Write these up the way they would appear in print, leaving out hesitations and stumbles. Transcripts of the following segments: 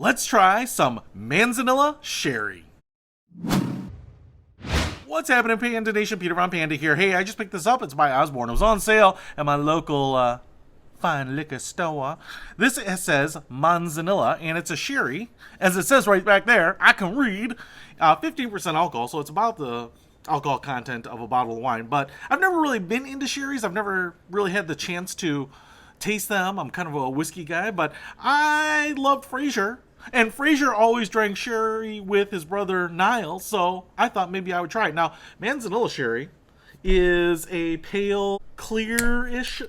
Let's try some Manzanilla Sherry. What's happening, Panda Nation? Peter Von Panda here. Hey, I just picked this up. It's by Osborne. It was on sale at my local fine liquor store. This says Manzanilla, and it's a sherry. As it says right back there, I can read. 15% alcohol, so it's about the alcohol content of a bottle of wine. But I've never really been into sherries. I've never really had the chance to taste them. I'm kind of a whiskey guy, but I loved Fraser. And Fraser always drank sherry with his brother Niall, so I thought maybe I would try it. Now, Manzanilla sherry is a pale, clear-ish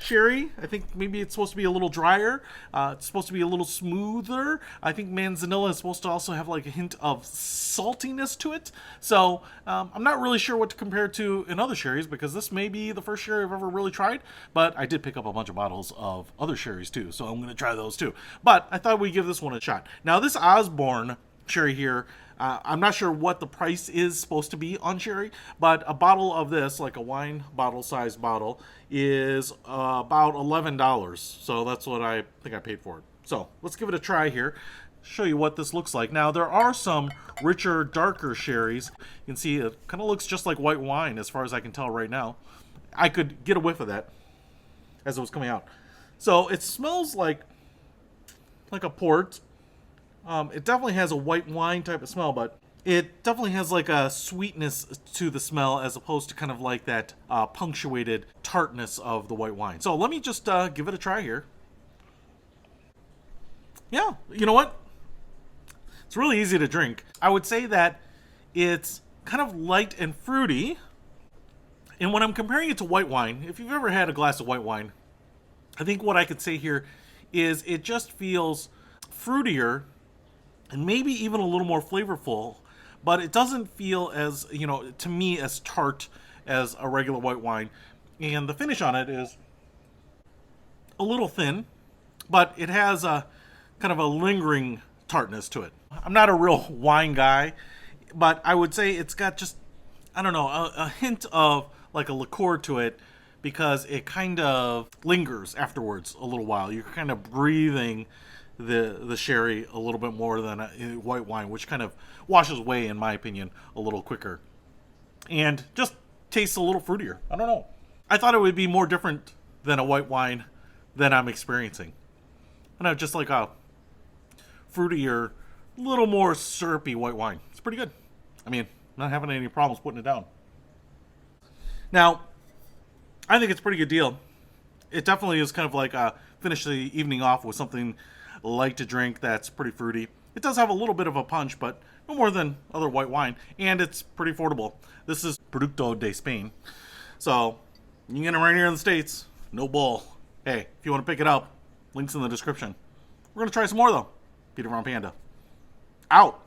sherry. I think maybe it's supposed to be a little drier. It's supposed to be a little smoother. I think Manzanilla is supposed to also have like a hint of saltiness to it. So I'm not really sure what to compare to in other sherries, because this may be the first sherry I've ever really tried. But I did pick up a bunch of bottles of other sherries too, so I'm going to try those too. But I thought we'd give this one a shot. Now, this Osborne sherry here, I'm not sure what the price is supposed to be on sherry, but a bottle of this, like a wine bottle size bottle, is about $11. So that's what I think I paid for it. So let's give it a try here, show you what this looks like. Now, there are some richer, darker sherries. You can see it kind of looks just like white wine as far as I can tell right now. I could get a whiff of that as it was coming out. So it smells like a port. It definitely has a white wine type of smell, but it definitely has like a sweetness to the smell as opposed to kind of like that punctuated tartness of the white wine. So let me just give it a try here. Yeah, you know what? It's really easy to drink. I would say that it's kind of light and fruity. And when I'm comparing it to white wine, if you've ever had a glass of white wine, I think what I could say here is it just feels fruitier and maybe even a little more flavorful, but it doesn't feel as, to me, as tart as a regular white wine. And the finish on it is a little thin, but it has a kind of a lingering tartness to it. I'm not a real wine guy, but I would say it's got just, I don't know, a hint of like a liqueur to it, because it kind of lingers afterwards a little while. You're kind of breathing the sherry a little bit more than a white wine, which kind of washes away, in my opinion, a little quicker and just tastes a little fruitier. I don't know. I thought it would be more different than a white wine than I'm experiencing. I know, just like a fruitier, little more syrupy white wine. It's pretty good. I mean, not having any problems putting it down. Now, I think it's a pretty good deal. It definitely is kind of like finish the evening off with something light to drink that's pretty fruity. It does have a little bit of a punch, but no more than other white wine, and it's pretty affordable. This is Producto de Spain, so you can get it right here in the States. No bull. Hey, if you want to pick it up, links in the description. We're going to try some more, though. Peter Von Panda. Out.